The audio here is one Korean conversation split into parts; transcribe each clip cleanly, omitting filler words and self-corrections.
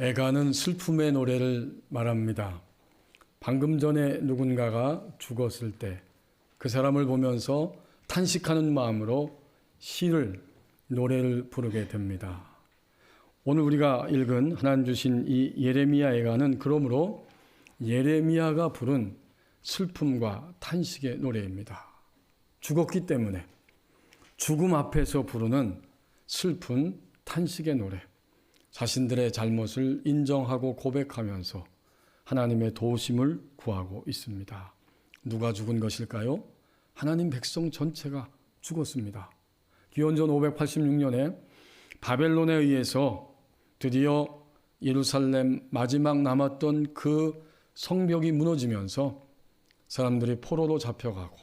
애가는 슬픔의 노래를 말합니다. 방금 전에 누군가가 죽었을 때 그 사람을 보면서 탄식하는 마음으로 시를, 노래를 부르게 됩니다. 오늘 우리가 읽은 하나님 주신 이 예레미야 애가는 그러므로 예레미야가 부른 슬픔과 탄식의 노래입니다. 죽었기 때문에 죽음 앞에서 부르는 슬픈 탄식의 노래, 자신들의 잘못을 인정하고 고백하면서 하나님의 도우심을 구하고 있습니다. 누가 죽은 것일까요? 하나님 백성 전체가 죽었습니다. 기원전 586년에 바벨론에 의해서 드디어 예루살렘 마지막 남았던 그 성벽이 무너지면서 사람들이 포로로 잡혀가고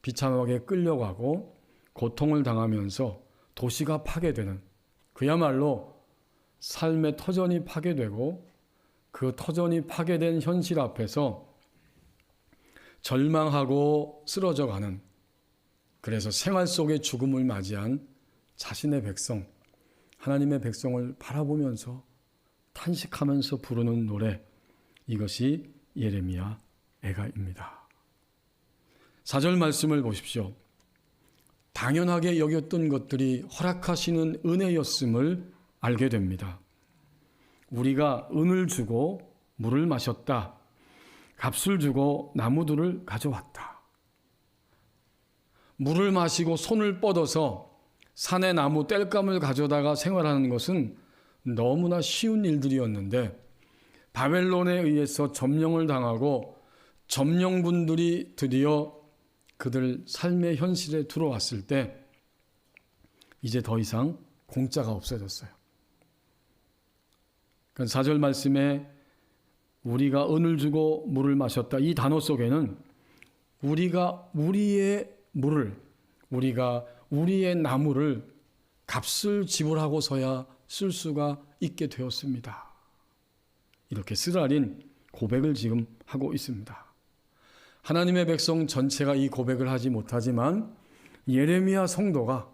비참하게 끌려가고 고통을 당하면서 도시가 파괴되는, 그야말로 삶의 터전이 파괴되고 그 터전이 파괴된 현실 앞에서 절망하고 쓰러져가는, 그래서 생활 속의 죽음을 맞이한 자신의 백성, 하나님의 백성을 바라보면서 탄식하면서 부르는 노래, 이것이 예레미야 애가입니다. 4절 말씀을 보십시오. 당연하게 여겼던 것들이 허락하시는 은혜였음을 알게 됩니다. 우리가 은을 주고 물을 마셨다. 값을 주고 나무들을 가져왔다. 물을 마시고 손을 뻗어서 산의 나무 땔감을 가져다가 생활하는 것은 너무나 쉬운 일들이었는데 바벨론에 의해서 점령을 당하고 점령군들이 드디어 그들 삶의 현실에 들어왔을 때 이제 더 이상 공짜가 없어졌어요. 4절 말씀에 우리가 은을 주고 물을 마셨다, 이 단어 속에는 우리가 우리의 물을, 우리가 우리의 나무를 값을 지불하고서야 쓸 수가 있게 되었습니다. 이렇게 쓰라린 고백을 지금 하고 있습니다. 하나님의 백성 전체가 이 고백을 하지 못하지만 예레미야 성도가,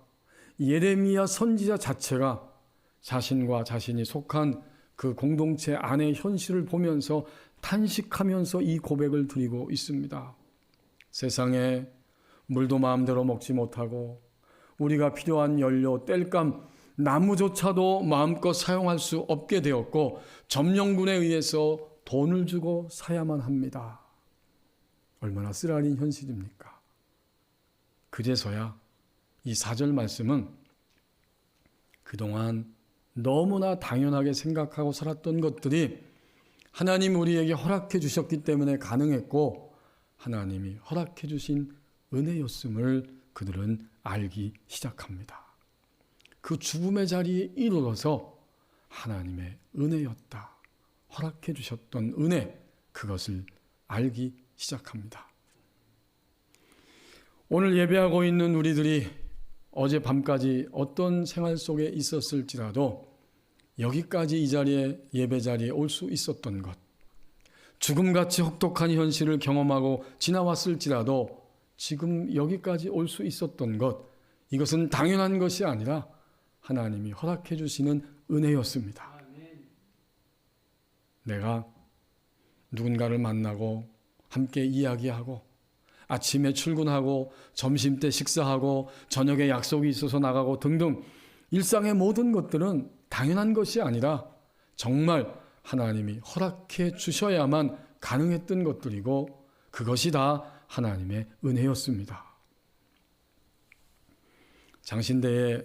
예레미야 선지자 자체가 자신과 자신이 속한 그 공동체 안의 현실을 보면서 탄식하면서 이 고백을 드리고 있습니다. 세상에 물도 마음대로 먹지 못하고 우리가 필요한 연료, 땔감, 나무조차도 마음껏 사용할 수 없게 되었고 점령군에 의해서 돈을 주고 사야만 합니다. 얼마나 쓰라린 현실입니까? 그제서야 이 4절 말씀은 그동안 너무나 당연하게 생각하고 살았던 것들이 하나님 우리에게 허락해 주셨기 때문에 가능했고 하나님이 허락해 주신 은혜였음을 그들은 알기 시작합니다. 그 죽음의 자리에 이르러서 하나님의 은혜였다, 허락해 주셨던 은혜, 그것을 알기 시작합니다. 오늘 예배하고 있는 우리들이 어젯밤까지 어떤 생활 속에 있었을지라도 여기까지 이 자리에, 예배 자리에 올 수 있었던 것, 죽음같이 혹독한 현실을 경험하고 지나왔을지라도 지금 여기까지 올 수 있었던 것, 이것은 당연한 것이 아니라 하나님이 허락해 주시는 은혜였습니다. 내가 누군가를 만나고 함께 이야기하고 아침에 출근하고 점심때 식사하고 저녁에 약속이 있어서 나가고 등등 일상의 모든 것들은 당연한 것이 아니라 정말 하나님이 허락해 주셔야만 가능했던 것들이고 그것이 다 하나님의 은혜였습니다. 장신대에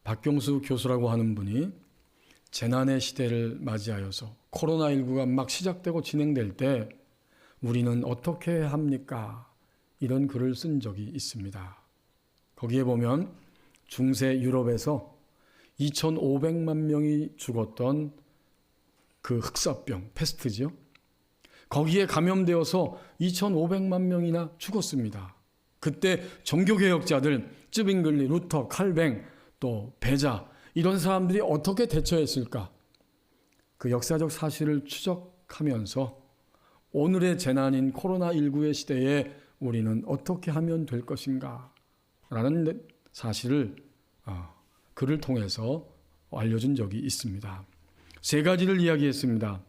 박경수 교수라고 하는 분이 재난의 시대를 맞이하여서 코로나19가 막 시작되고 진행될 때 우리는 어떻게 해야 합니까? 이런 글을 쓴 적이 있습니다. 거기에 보면 중세 유럽에서 2,500만 명이 죽었던 그 흑사병, 패스트죠. 거기에 감염되어서 2,500만 명이나 죽었습니다. 그때 종교개혁자들, 쯔빙글리, 루터, 칼뱅, 또 베자, 이런 사람들이 어떻게 대처했을까? 그 역사적 사실을 추적하면서 오늘의 재난인 코로나19의 시대에 우리는 어떻게 하면 될 것인가? 라는 사실을 글을 통해서 알려준 적이 있습니다. 세 가지를 이야기했습니다.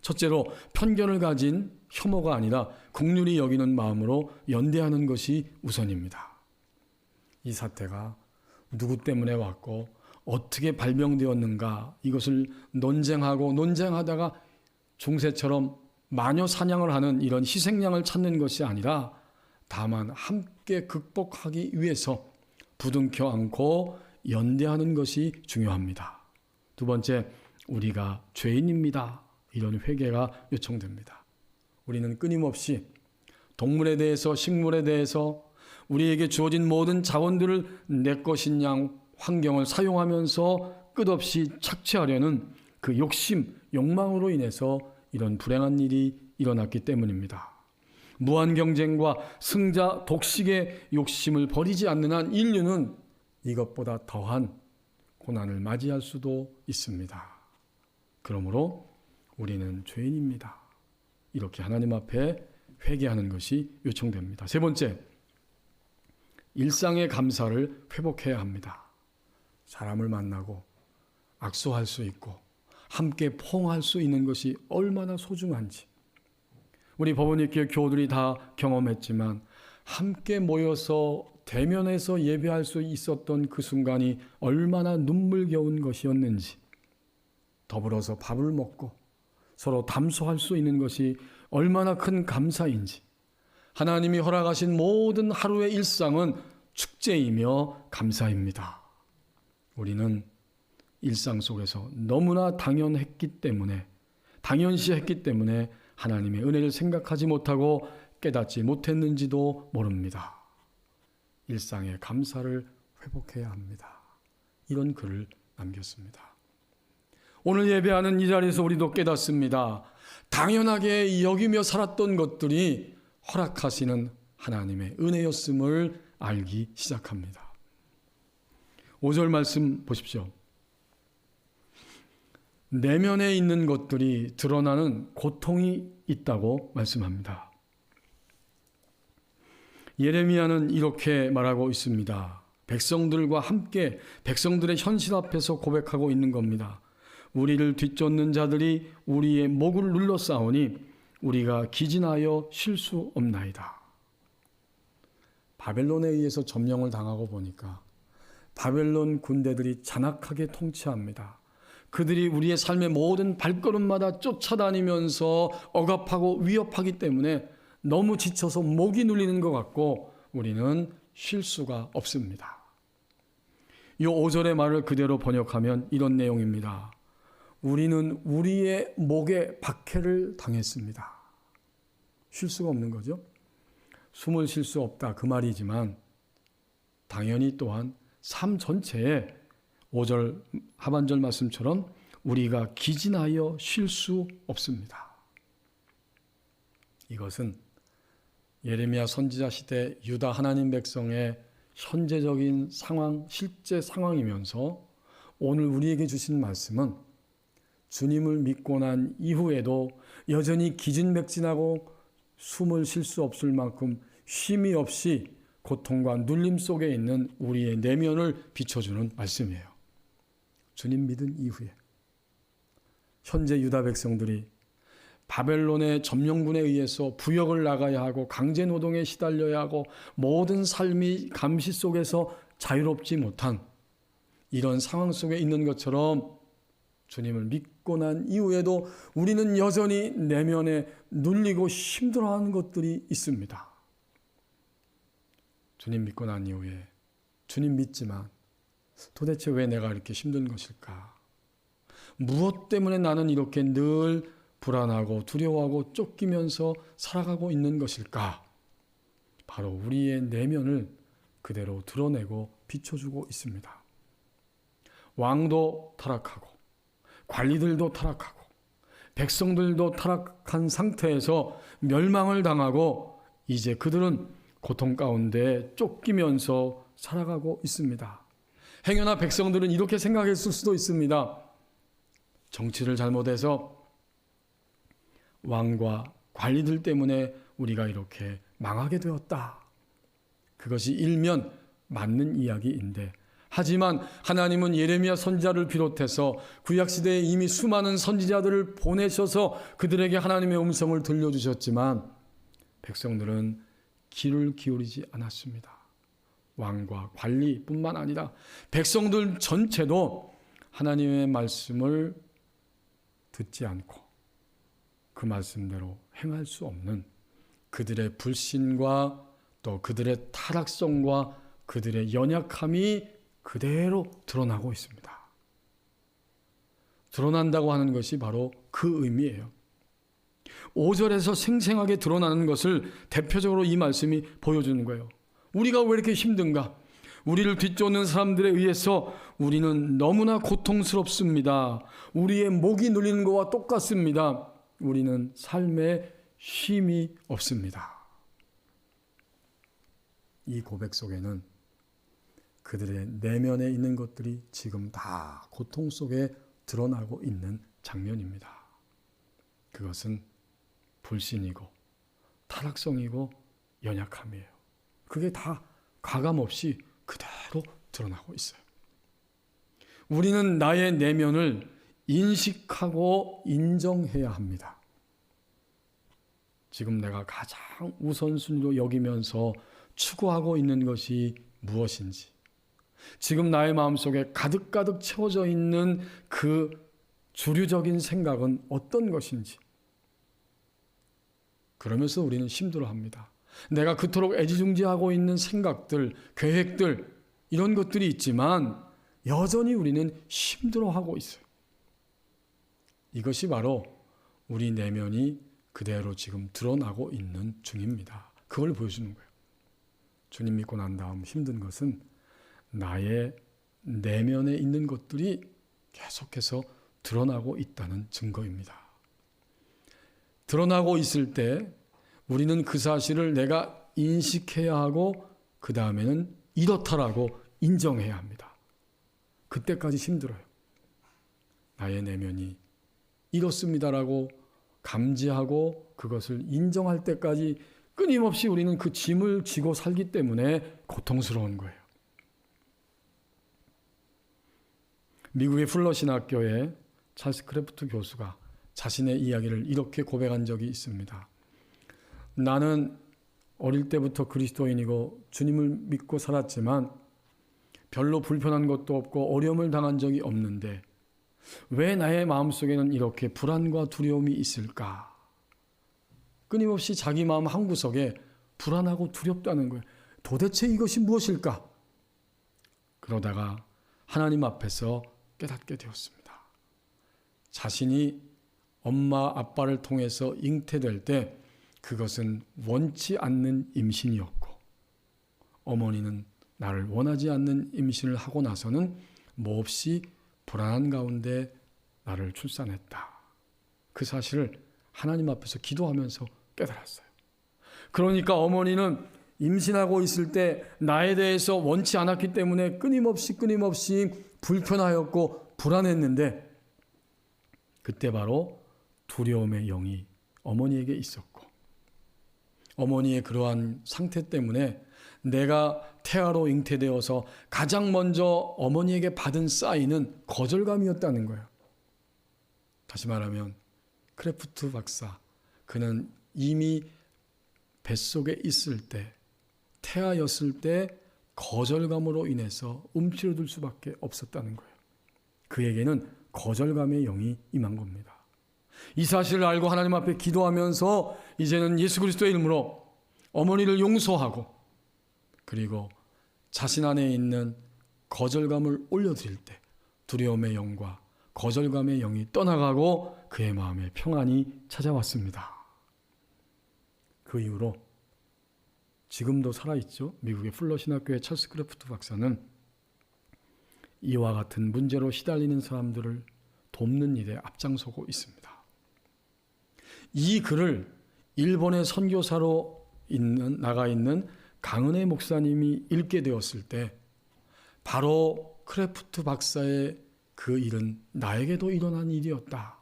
첫째로 편견을 가진 혐오가 아니라 긍휼히 여기는 마음으로 연대하는 것이 우선입니다. 이 사태가 누구 때문에 왔고 어떻게 발병되었는가 이것을 논쟁하다가 중세처럼 마녀 사냥을 하는 이런 희생양을 찾는 것이 아니라 다만 함께 극복하기 위해서 부둥켜 안고 연대하는 것이 중요합니다. 두 번째, 우리가 죄인입니다. 이런 회개가 요청됩니다. 우리는 끊임없이 동물에 대해서 식물에 대해서 우리에게 주어진 모든 자원들을 내 것인 양 환경을 사용하면서 끝없이 착취하려는 그 욕망으로 인해서 이런 불행한 일이 일어났기 때문입니다. 무한 경쟁과 승자 독식의 욕심을 버리지 않는 한 인류는 이것보다 더한 고난을 맞이할 수도 있습니다. 그러므로 우리는 죄인입니다. 이렇게 하나님 앞에 회개하는 것이 요청됩니다. 세 번째, 일상의 감사를 회복해야 합니다. 사람을 만나고 악수할 수 있고 함께 포옹할 수 있는 것이 얼마나 소중한지 우리 법원의교회 교우들이 다 경험했지만 함께 모여서 대면해서 예배할 수 있었던 그 순간이 얼마나 눈물겨운 것이었는지, 더불어서 밥을 먹고 서로 담소할 수 있는 것이 얼마나 큰 감사인지, 하나님이 허락하신 모든 하루의 일상은 축제이며 감사입니다. 우리는 일상 속에서 너무나 당연시했기 때문에 하나님의 은혜를 생각하지 못하고 깨닫지 못했는지도 모릅니다. 일상의 감사를 회복해야 합니다. 이런 글을 남겼습니다. 오늘 예배하는 이 자리에서 우리도 깨닫습니다. 당연하게 여기며 살았던 것들이 허락하시는 하나님의 은혜였음을 알기 시작합니다. 5절 말씀 보십시오. 내면에 있는 것들이 드러나는 고통이 있다고 말씀합니다. 예레미야는 이렇게 말하고 있습니다. 백성들과 함께 백성들의 현실 앞에서 고백하고 있는 겁니다. 우리를 뒤쫓는 자들이 우리의 목을 눌러싸우니 우리가 기진하여 쉴 수 없나이다. 바벨론에 의해서 점령을 당하고 보니까 바벨론 군대들이 잔악하게 통치합니다. 그들이 우리의 삶의 모든 발걸음마다 쫓아다니면서 억압하고 위협하기 때문에 너무 지쳐서 목이 눌리는 것 같고 우리는 쉴 수가 없습니다. 이 5절의 말을 그대로 번역하면 이런 내용입니다. 우리는 우리의 목에 박해를 당했습니다. 쉴 수가 없는 거죠. 숨을 쉴 수 없다 그 말이지만 당연히 또한 삶 전체에 5절 하반절 말씀처럼 우리가 기진하여 쉴 수 없습니다. 이것은 예레미야 선지자 시대 유다 하나님 백성의 현재적인 상황, 실제 상황이면서 오늘 우리에게 주신 말씀은 주님을 믿고 난 이후에도 여전히 기진맥진하고 숨을 쉴 수 없을 만큼 쉼이 없이 고통과 눌림 속에 있는 우리의 내면을 비춰주는 말씀이에요. 주님 믿은 이후에 현재 유다 백성들이 바벨론의 점령군에 의해서 부역을 나가야 하고 강제노동에 시달려야 하고 모든 삶이 감시 속에서 자유롭지 못한 이런 상황 속에 있는 것처럼 주님을 믿고 난 이후에도 우리는 여전히 내면에 눌리고 힘들어하는 것들이 있습니다. 주님 믿고 난 이후에 주님 믿지만 도대체 왜 내가 이렇게 힘든 것일까? 무엇 때문에 나는 이렇게 늘 불안하고 두려워하고 쫓기면서 살아가고 있는 것일까? 바로 우리의 내면을 그대로 드러내고 비춰주고 있습니다. 왕도 타락하고 관리들도 타락하고 백성들도 타락한 상태에서 멸망을 당하고 이제 그들은 고통 가운데 쫓기면서 살아가고 있습니다. 행여나 백성들은 이렇게 생각했을 수도 있습니다. 정치를 잘못해서 왕과 관리들 때문에 우리가 이렇게 망하게 되었다. 그것이 일면 맞는 이야기인데 하지만 하나님은 예레미야 선지자를 비롯해서 구약시대에 이미 수많은 선지자들을 보내셔서 그들에게 하나님의 음성을 들려주셨지만 백성들은 귀를 기울이지 않았습니다. 왕과 관리뿐만 아니라 백성들 전체도 하나님의 말씀을 듣지 않고 그 말씀대로 행할 수 없는 그들의 불신과 또 그들의 타락성과 그들의 연약함이 그대로 드러나고 있습니다. 드러난다고 하는 것이 바로 그 의미예요. 5절에서 생생하게 드러나는 것을 대표적으로 이 말씀이 보여주는 거예요. 우리가 왜 이렇게 힘든가? 우리를 뒤쫓는 사람들에 의해서 우리는 너무나 고통스럽습니다. 우리의 목이 눌리는 것과 똑같습니다. 우리는 삶에 쉼이 없습니다. 이 고백 속에는 그들의 내면에 있는 것들이 지금 다 고통 속에 드러나고 있는 장면입니다. 그것은 불신이고 타락성이고 연약함이에요. 그게 다 가감없이 그대로 드러나고 있어요. 우리는 나의 내면을 인식하고 인정해야 합니다. 지금 내가 가장 우선순위로 여기면서 추구하고 있는 것이 무엇인지, 지금 나의 마음속에 가득가득 채워져 있는 그 주류적인 생각은 어떤 것인지, 그러면서 우리는 힘들어합니다. 내가 그토록 애지중지하고 있는 생각들, 계획들, 이런 것들이 있지만 여전히 우리는 힘들어하고 있어요. 이것이 바로 우리 내면이 그대로 지금 드러나고 있는 중입니다. 그걸 보여주는 거예요. 주님 믿고 난 다음 힘든 것은 나의 내면에 있는 것들이 계속해서 드러나고 있다는 증거입니다. 드러나고 있을 때 우리는 그 사실을 내가 인식해야 하고 그 다음에는 이렇다라고 인정해야 합니다. 그때까지 힘들어요. 나의 내면이 이렇습니다라고 감지하고 그것을 인정할 때까지 끊임없이 우리는 그 짐을 지고 살기 때문에 고통스러운 거예요. 미국의 풀러 신학교의 찰스 크래프트 교수가 자신의 이야기를 이렇게 고백한 적이 있습니다. 나는 어릴 때부터 그리스도인이고 주님을 믿고 살았지만 별로 불편한 것도 없고 어려움을 당한 적이 없는데 왜 나의 마음속에는 이렇게 불안과 두려움이 있을까? 끊임없이 자기 마음 한구석에 불안하고 두렵다는 거예요. 도대체 이것이 무엇일까? 그러다가 하나님 앞에서 깨닫게 되었습니다. 자신이 엄마 아빠를 통해서 잉태될 때 그것은 원치 않는 임신이었고 어머니는 나를 원하지 않는 임신을 하고 나서는 몹시 불안한 가운데 나를 출산했다. 그 사실을 하나님 앞에서 기도하면서 깨달았어요. 그러니까 어머니는 임신하고 있을 때 나에 대해서 원치 않았기 때문에 끊임없이 불편하였고 불안했는데 그때 바로 두려움의 영이 어머니에게 있었고 어머니의 그러한 상태 때문에 내가 태아로 잉태되어서 가장 먼저 어머니에게 받은 사인은 거절감이었다는 거예요. 다시 말하면 크래프트 박사, 그는 이미 뱃속에 있을 때, 태아였을 때 거절감으로 인해서 움츠러들 수밖에 없었다는 거예요. 그에게는 거절감의 영이 임한 겁니다. 이 사실을 알고 하나님 앞에 기도하면서 이제는 예수 그리스도의 이름으로 어머니를 용서하고 그리고 자신 안에 있는 거절감을 올려드릴 때 두려움의 영과 거절감의 영이 떠나가고 그의 마음에 평안이 찾아왔습니다. 그 이후로 지금도 살아있죠. 미국의 풀러 신학교의 찰스 크래프트 박사는 이와 같은 문제로 시달리는 사람들을 돕는 일에 앞장서고 있습니다. 이 글을 일본의 선교사로 나가 있는 강은혜 목사님이 읽게 되었을 때 바로 크래프트 박사의 그 일은 나에게도 일어난 일이었다.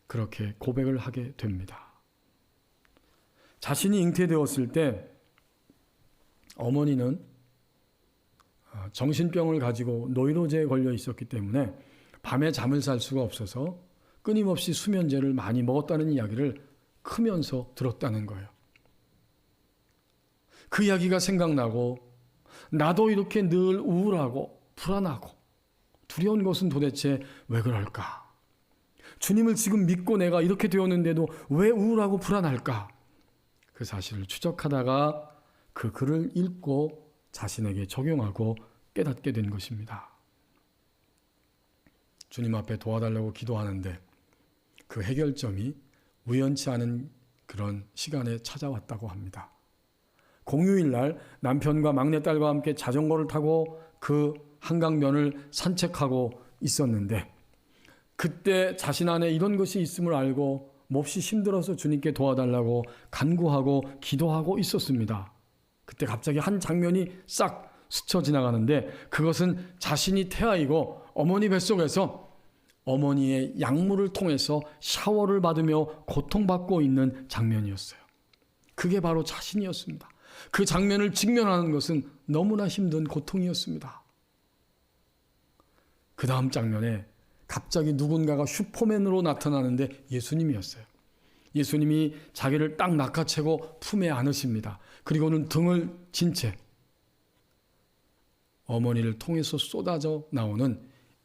그렇게 고백을 하게 됩니다. 자신이 잉태되었을 때 어머니는 정신병을 가지고 노이로제에 걸려 있었기 때문에 밤에 잠을 잘 수가 없어서 끊임없이 수면제를 많이 먹었다는 이야기를 크면서 들었다는 거예요. 그 이야기가 생각나고 나도 이렇게 늘 우울하고 불안하고 두려운 것은 도대체 왜 그럴까? 주님을 지금 믿고 내가 이렇게 되었는데도 왜 우울하고 불안할까? 그 사실을 추적하다가 그 글을 읽고 자신에게 적용하고 깨닫게 된 것입니다. 주님 앞에 도와달라고 기도하는데 그 해결점이 우연치 않은 그런 시간에 찾아왔다고 합니다. 공휴일 날 남편과 막내딸과 함께 자전거를 타고 그 한강변을 산책하고 있었는데 그때 자신 안에 이런 것이 있음을 알고 몹시 힘들어서 주님께 도와달라고 간구하고 기도하고 있었습니다. 그때 갑자기 한 장면이 싹 스쳐 지나가는데 그것은 자신이 태아이고 어머니 뱃속에서 어머니의 약물을 통해서 샤워를 받으며 고통받고 있는 장면이었어요. 그게 바로 자신이었습니다. 그 장면을 직면하는 것은 너무나 힘든 고통이었습니다. 그 다음 장면에 갑자기 누군가가 슈퍼맨으로 나타나는데 예수님이었어요. 예수님이 자기를 딱 낚아채고 품에 안으십니다. 그리고는 등을 진 채 어머니를 통해서 쏟아져 나오는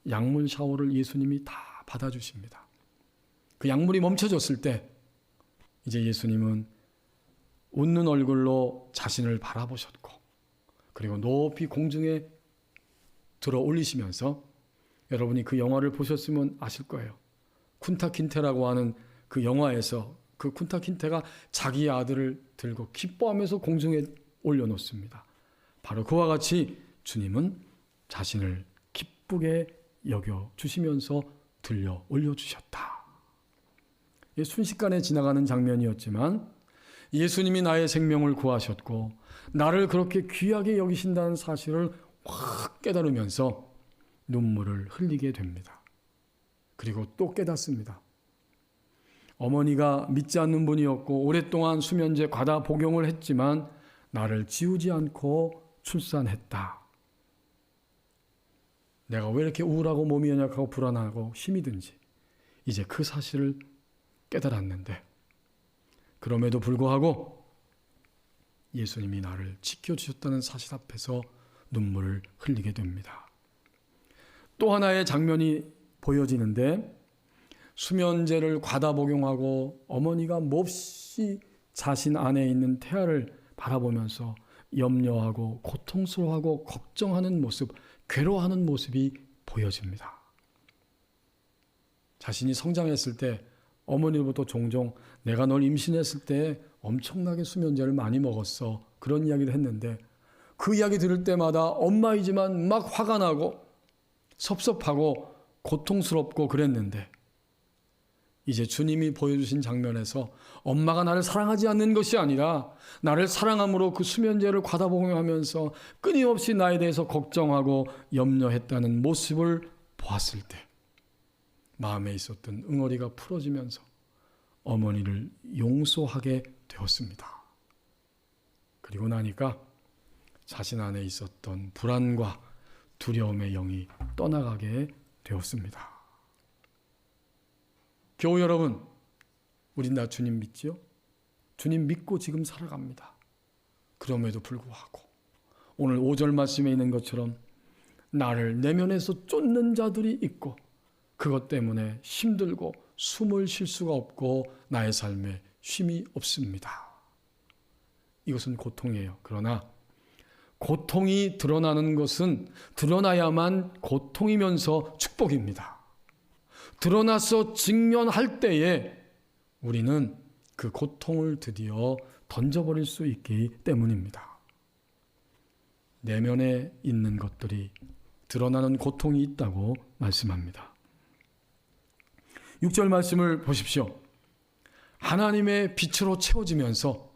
약물 샤워를 예수님이 다 받아주십니다. 그 약물이 멈춰졌을 때 이제 예수님은 웃는 얼굴로 자신을 바라보셨고 그리고 높이 공중에 들어 올리시면서 여러분이 그 영화를 보셨으면 아실 거예요. 쿤타 킨테라고 하는 그 영화에서 그 쿤타 킨테가 자기 아들을 들고 기뻐하면서 공중에 올려놓습니다. 바로 그와 같이 주님은 자신을 기쁘게 여겨주시면서 들려 올려주셨다. 순식간에 지나가는 장면이었지만 예수님이 나의 생명을 구하셨고 나를 그렇게 귀하게 여기신다는 사실을 확 깨달으면서 눈물을 흘리게 됩니다. 그리고 또 깨닫습니다. 어머니가 믿지 않는 분이었고 오랫동안 수면제 과다 복용을 했지만 나를 지우지 않고 출산했다. 내가 왜 이렇게 우울하고 몸이 연약하고 불안하고 힘이 든지 이제 그 사실을 깨달았는데 그럼에도 불구하고 예수님이 나를 지켜주셨다는 사실 앞에서 눈물을 흘리게 됩니다. 또 하나의 장면이 보여지는데 수면제를 과다 복용하고 어머니가 몹시 자신 안에 있는 태아를 바라보면서 염려하고 고통스러워하고 걱정하는 모습, 괴로워하는 모습이 보여집니다. 자신이 성장했을 때 어머니로부터 종종 내가 널 임신했을 때 엄청나게 수면제를 많이 먹었어. 그런 이야기를 했는데 그 이야기 들을 때마다 엄마이지만 막 화가 나고 섭섭하고 고통스럽고 그랬는데 이제 주님이 보여주신 장면에서 엄마가 나를 사랑하지 않는 것이 아니라 나를 사랑함으로 그 수면제를 과다 복용하면서 끊임없이 나에 대해서 걱정하고 염려했다는 모습을 보았을 때 마음에 있었던 응어리가 풀어지면서 어머니를 용서하게 되었습니다. 그리고 나니까 자신 안에 있었던 불안과 두려움의 영이 떠나가게 되었습니다. 교우 여러분, 우린 다 주님 믿지요? 주님 믿고 지금 살아갑니다. 그럼에도 불구하고 오늘 5절 말씀에 있는 것처럼 나를 내면에서 쫓는 자들이 있고 그것 때문에 힘들고 숨을 쉴 수가 없고 나의 삶에 쉼이 없습니다. 이것은 고통이에요. 그러나 고통이 드러나는 것은 드러나야만 고통이면서 축복입니다. 드러나서 직면할 때에 우리는 그 고통을 드디어 던져버릴 수 있기 때문입니다. 내면에 있는 것들이 드러나는 고통이 있다고 말씀합니다. 6절 말씀을 보십시오. 하나님의 빛으로 채워지면서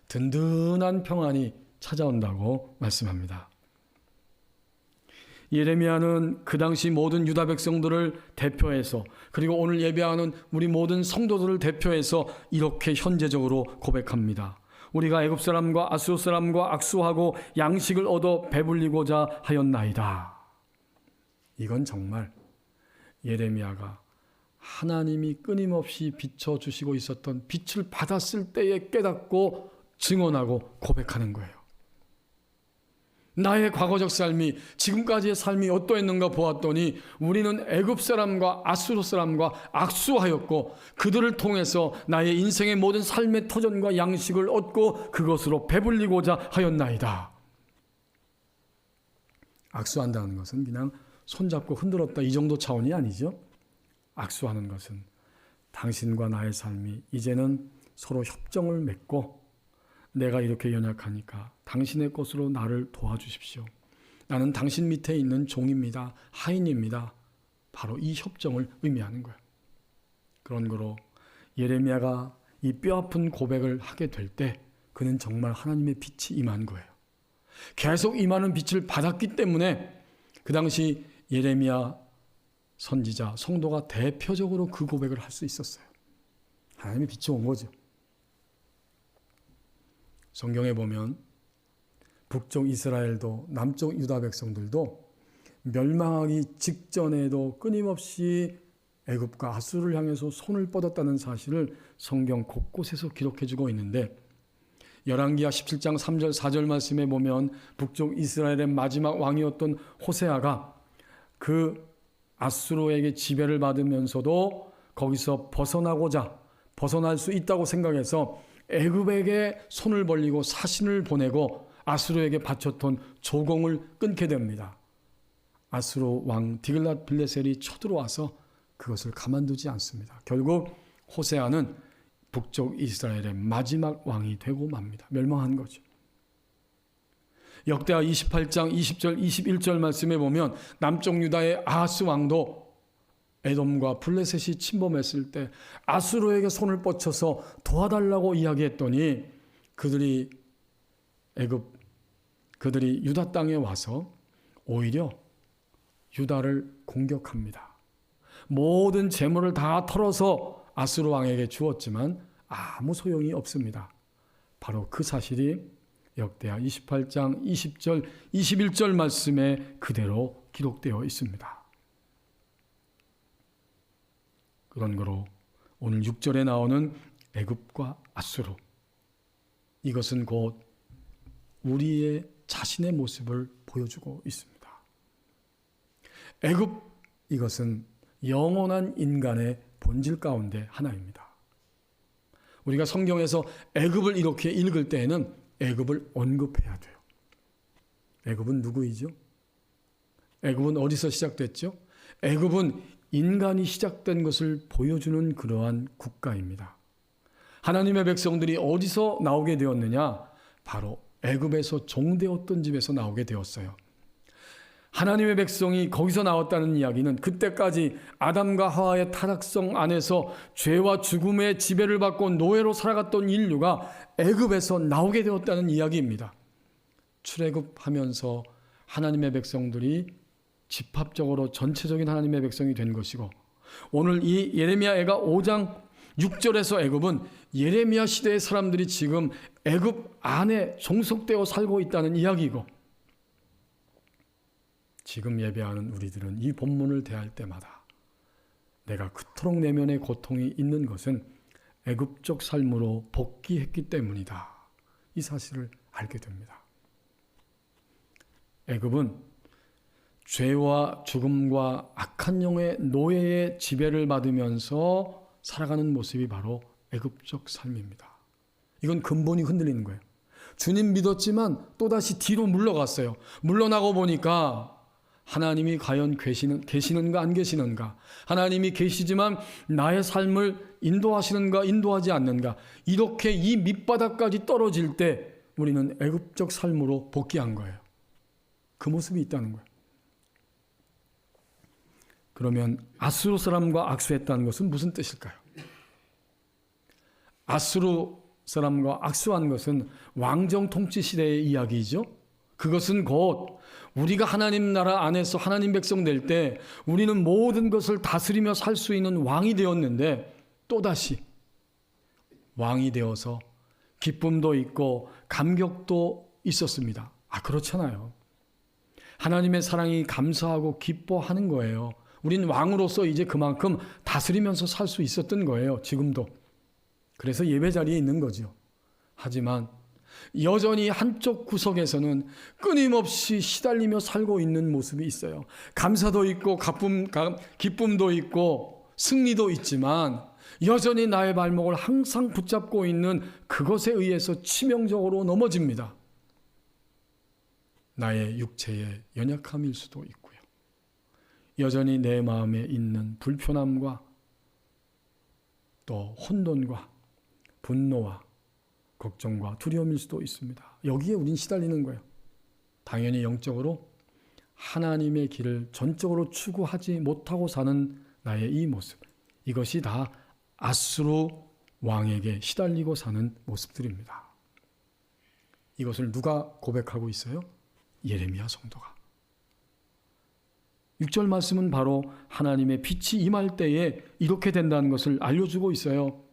든든한 평안이 찾아온다고 말씀합니다. 예레미야는 그 당시 모든 유다 백성들을 대표해서 그리고 오늘 예배하는 우리 모든 성도들을 대표해서 이렇게 현재적으로 고백합니다. 우리가 애굽 사람과 아수르 사람과 악수하고 양식을 얻어 배불리고자 하였나이다. 이건 정말 예레미야가 하나님이 끊임없이 비춰주시고 있었던 빛을 받았을 때에 깨닫고 증언하고 고백하는 거예요. 나의 과거적 삶이, 지금까지의 삶이 어떠했는가 보았더니 우리는 애굽 사람과 아수르 사람과 악수하였고 그들을 통해서 나의 인생의 모든 삶의 터전과 양식을 얻고 그것으로 배불리고자 하였나이다. 악수한다는 것은 그냥 손잡고 흔들었다 이 정도 차원이 아니죠. 악수하는 것은 당신과 나의 삶이 이제는 서로 협정을 맺고 내가 이렇게 연약하니까 당신의 것으로 나를 도와주십시오. 나는 당신 밑에 있는 종입니다. 하인입니다. 바로 이 협정을 의미하는 거예요. 그런 거로 예레미야가 이 뼈아픈 고백을 하게 될 때 그는 정말 하나님의 빛이 임한 거예요. 계속 임하는 빛을 받았기 때문에 그 당시 예레미야 선지자, 성도가 대표적으로 그 고백을 할 수 있었어요. 하나님의 빛이 온 거죠. 성경에 보면 북쪽 이스라엘도 남쪽 유다 백성들도 멸망하기 직전에도 끊임없이 애굽과 아수르를 향해서 손을 뻗었다는 사실을 성경 곳곳에서 기록해주고 있는데 열왕기하 17장 3절 4절 말씀에 보면 북쪽 이스라엘의 마지막 왕이었던 호세아가 그 아수르에게 지배를 받으면서도 거기서 벗어날 수 있다고 생각해서 애굽에게 손을 벌리고 사신을 보내고 아수르에게 바쳤던 조공을 끊게 됩니다. 아수르 왕 디글랏 빌레셀이 쳐들어와서 그것을 가만두지 않습니다. 결국 호세아는 북쪽 이스라엘의 마지막 왕이 되고 맙니다. 멸망한 거죠. 역대하 28장 20절 21절 말씀에 보면 남쪽 유다의 아하스 왕도 에돔과 블레셋이 침범했을 때 아수르에게 손을 뻗쳐서 도와달라고 이야기했더니 그들이 유다 땅에 와서 오히려 유다를 공격합니다. 모든 재물을 다 털어서 아수르 왕에게 주었지만 아무 소용이 없습니다. 바로 그 사실이 역대하 28장 20절 21절 말씀에 그대로 기록되어 있습니다. 그런 거로 오늘 6절에 나오는 애굽과 아수르, 이것은 곧 우리의 자신의 모습을 보여주고 있습니다. 애굽, 이것은 영원한 인간의 본질 가운데 하나입니다. 우리가 성경에서 애굽을 이렇게 읽을 때에는 애굽을 언급해야 돼요. 애굽은 누구이죠? 애굽은 어디서 시작됐죠? 애굽은 인간이 시작된 것을 보여주는 그러한 국가입니다. 하나님의 백성들이 어디서 나오게 되었느냐? 바로 애굽에서 종되었던 집에서 나오게 되었어요. 하나님의 백성이 거기서 나왔다는 이야기는 그때까지 아담과 하와의 타락성 안에서 죄와 죽음의 지배를 받고 노예로 살아갔던 인류가 애굽에서 나오게 되었다는 이야기입니다. 출애굽하면서 하나님의 백성들이 집합적으로 전체적인 하나님의 백성이 된 것이고, 오늘 이 예레미야가 5장 6절에서 애굽은 예레미야 시대의 사람들이 지금 애굽 안에 종속되어 살고 있다는 이야기이고, 지금 예배하는 우리들은 이 본문을 대할 때마다 내가 그토록 내면의 고통이 있는 것은 애굽적 삶으로 복귀했기 때문이다, 이 사실을 알게 됩니다. 애굽은 죄와 죽음과 악한 영의 노예의 지배를 받으면서 살아가는 모습이 바로 애굽적 삶입니다. 이건 근본이 흔들리는 거예요. 주님 믿었지만 또다시 뒤로 물러갔어요. 물러나고 보니까 하나님이 과연 계시는가 안 계시는가, 하나님이 계시지만 나의 삶을 인도하시는가 인도하지 않는가, 이렇게 이 밑바닥까지 떨어질 때 우리는 애굽적 삶으로 복귀한 거예요. 그 모습이 있다는 거예요. 그러면 아수르 사람과 악수했다는 것은 무슨 뜻일까요? 아수르 사람과 악수한 것은 왕정 통치 시대의 이야기이죠. 그것은 곧 우리가 하나님 나라 안에서 하나님 백성 될 때 우리는 모든 것을 다스리며 살 수 있는 왕이 되었는데 또다시 왕이 되어서 기쁨도 있고 감격도 있었습니다. 그렇잖아요. 하나님의 사랑이 감사하고 기뻐하는 거예요. 우린 왕으로서 이제 그만큼 다스리면서 살 수 있었던 거예요. 지금도. 그래서 예배 자리에 있는 거죠. 하지만 여전히 한쪽 구석에서는 끊임없이 시달리며 살고 있는 모습이 있어요. 감사도 있고 기쁨도 있고 승리도 있지만 여전히 나의 발목을 항상 붙잡고 있는 그것에 의해서 치명적으로 넘어집니다. 나의 육체의 연약함일 수도 있고요. 여전히 내 마음에 있는 불편함과 또 혼돈과 분노와 걱정과 두려움일 수도 있습니다. 여기에 우린 시달리는 거예요. 당연히 영적으로 하나님의 길을 전적으로 추구하지 못하고 사는 나의 이 모습, 이것이 다 아수르 왕에게 시달리고 사는 모습들입니다. 이것을 누가 고백하고 있어요? 예레미야 성도가. 6절 말씀은 바로 하나님의 빛이 임할 때에 이렇게 된다는 것을 알려주고 있어요.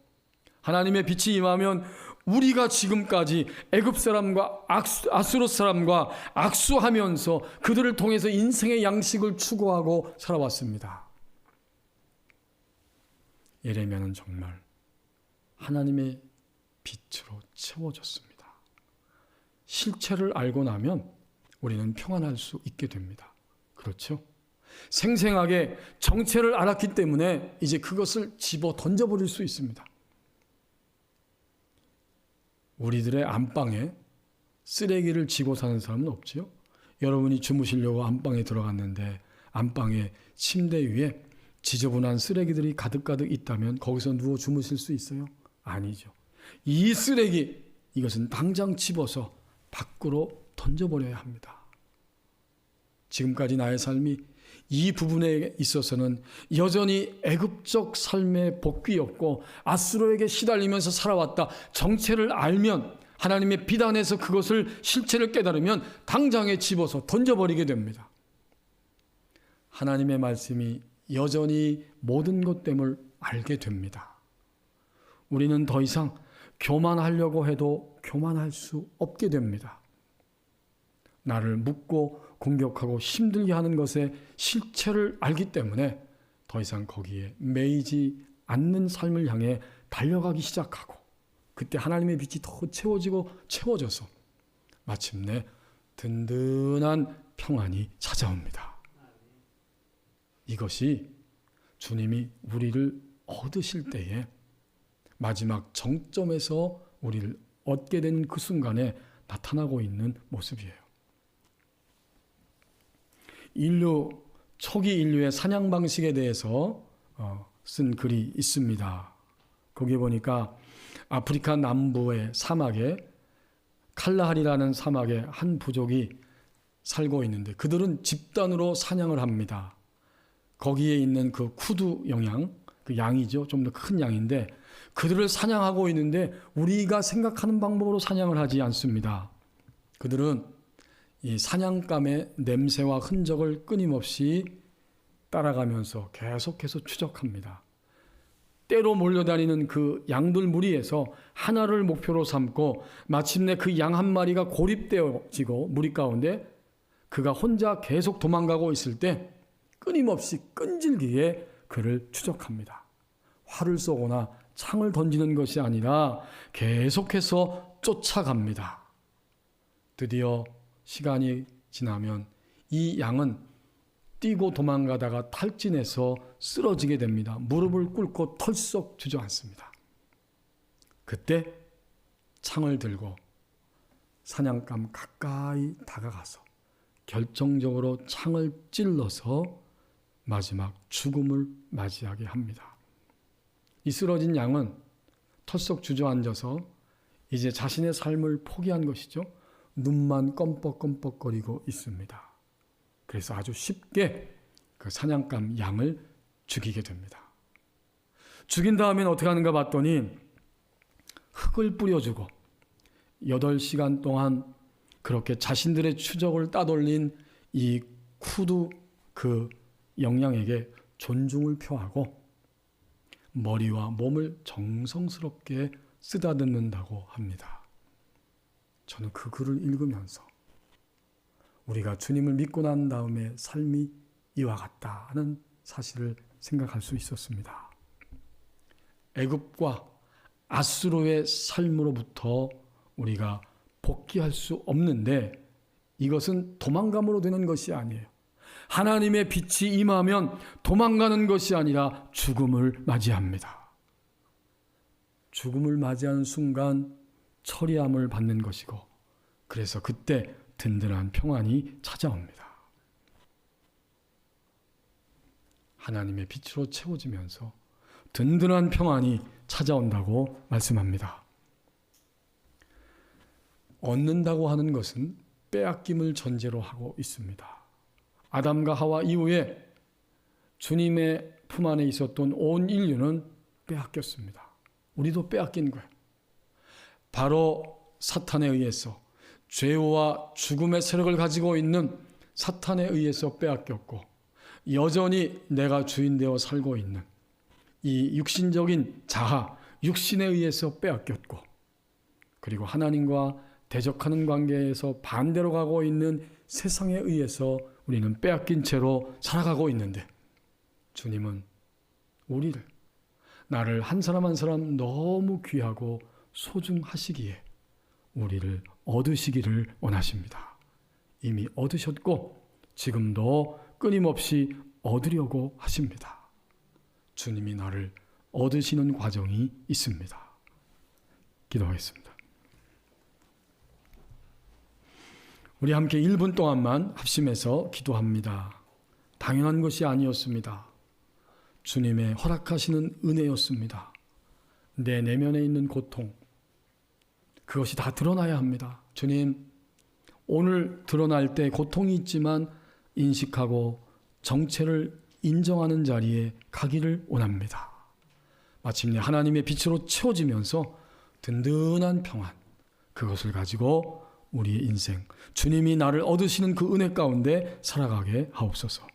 하나님의 빛이 임하면 우리가 지금까지 애굽 사람과 아수르 사람과 악수하면서 그들을 통해서 인생의 양식을 추구하고 살아왔습니다. 예레미야는 정말 하나님의 빛으로 채워졌습니다. 실체를 알고 나면 우리는 평안할 수 있게 됩니다. 그렇죠? 생생하게 정체를 알았기 때문에 이제 그것을 집어 던져버릴 수 있습니다. 우리들의 안방에 쓰레기를 지고 사는 사람은 없지요? 여러분이 주무시려고 안방에 들어갔는데 안방에 침대 위에 지저분한 쓰레기들이 가득가득 있다면 거기서 누워 주무실 수 있어요? 아니죠. 이 쓰레기, 이것은 당장 집어서 밖으로 던져버려야 합니다. 지금까지 나의 삶이 이 부분에 있어서는 여전히 애굽적 삶의 복귀였고 아수르에게 시달리면서 살아왔다. 정체를 알면, 하나님의 빛 안에서 그것을 실체를 깨달으면 당장에 집어서 던져버리게 됩니다. 하나님의 말씀이 여전히 모든 것됨을 알게 됩니다. 우리는 더 이상 교만하려고 해도 교만할 수 없게 됩니다. 나를 묻고 공격하고 힘들게 하는 것의 실체를 알기 때문에 더 이상 거기에 매이지 않는 삶을 향해 달려가기 시작하고, 그때 하나님의 빛이 더 채워지고 채워져서 마침내 든든한 평안이 찾아옵니다. 이것이 주님이 우리를 얻으실 때에 마지막 정점에서 우리를 얻게 된 그 순간에 나타나고 있는 모습이에요. 초기 인류의 사냥 방식에 대해서 쓴 글이 있습니다. 거기에 보니까 아프리카 남부의 사막에 칼라할이라는 사막에 한 부족이 살고 있는데 그들은 집단으로 사냥을 합니다. 거기에 있는 그 쿠두 영양, 그 양이죠. 좀 더 큰 양인데 그들을 사냥하고 있는데 우리가 생각하는 방법으로 사냥을 하지 않습니다. 그들은 이 사냥감의 냄새와 흔적을 끊임없이 따라가면서 계속해서 추적합니다. 때로 몰려다니는 그 양들 무리에서 하나를 목표로 삼고 마침내 그 양 한 마리가 고립되어지고 무리 가운데 그가 혼자 계속 도망가고 있을 때 끊임없이 끈질기게 그를 추적합니다. 활을 쏘거나 창을 던지는 것이 아니라 계속해서 쫓아갑니다. 드디어 시간이 지나면 이 양은 뛰고 도망가다가 탈진해서 쓰러지게 됩니다. 무릎을 꿇고 털썩 주저앉습니다. 그때 창을 들고 사냥감 가까이 다가가서 결정적으로 창을 찔러서 마지막 죽음을 맞이하게 합니다. 이 쓰러진 양은 털썩 주저앉아서 이제 자신의 삶을 포기한 것이죠. 눈만 껌뻑껌뻑거리고 있습니다. 그래서 아주 쉽게 그 사냥감 양을 죽이게 됩니다. 죽인 다음엔 어떻게 하는가 봤더니 흙을 뿌려주고 8시간 동안 그렇게 자신들의 추적을 따돌린 이 쿠두 그 영양에게 존중을 표하고 머리와 몸을 정성스럽게 쓰다듬는다고 합니다. 저는 그 글을 읽으면서 우리가 주님을 믿고 난 다음에 삶이 이와 같다는 사실을 생각할 수 있었습니다. 애굽과 아수르의 삶으로부터 우리가 복귀할 수 없는데 이것은 도망감으로 되는 것이 아니에요. 하나님의 빛이 임하면 도망가는 것이 아니라 죽음을 맞이합니다. 죽음을 맞이하는 순간 처리함을 받는 것이고 그래서 그때 든든한 평안이 찾아옵니다. 하나님의 빛으로 채워지면서 든든한 평안이 찾아온다고 말씀합니다. 얻는다고 하는 것은 빼앗김을 전제로 하고 있습니다. 아담과 하와 이후에 주님의 품 안에 있었던 온 인류는 빼앗겼습니다. 우리도 빼앗긴 거예요. 바로 사탄에 의해서 죄와 죽음의 세력을 가지고 있는 사탄에 의해서 빼앗겼고 여전히 내가 주인 되어 살고 있는 이 육신적인 자아, 육신에 의해서 빼앗겼고 그리고 하나님과 대적하는 관계에서 반대로 가고 있는 세상에 의해서 우리는 빼앗긴 채로 살아가고 있는데 주님은 우리를 나를 한 사람 한 사람 너무 귀하고 소중하시기에 우리를 얻으시기를 원하십니다. 이미 얻으셨고 지금도 끊임없이 얻으려고 하십니다. 주님이 나를 얻으시는 과정이 있습니다. 기도하겠습니다. 우리 함께 1분 동안만 합심해서 기도합니다. 당연한 것이 아니었습니다. 주님의 허락하시는 은혜였습니다. 내 내면에 있는 고통, 그것이 다 드러나야 합니다. 주님, 오늘 드러날 때 고통이 있지만 인식하고 정체를 인정하는 자리에 가기를 원합니다. 마침내 하나님의 빛으로 채워지면서 든든한 평안, 그것을 가지고 우리의 인생, 주님이 나를 얻으시는 그 은혜 가운데 살아가게 하옵소서.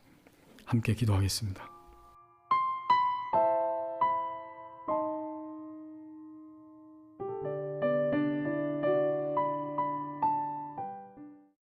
함께 기도하겠습니다.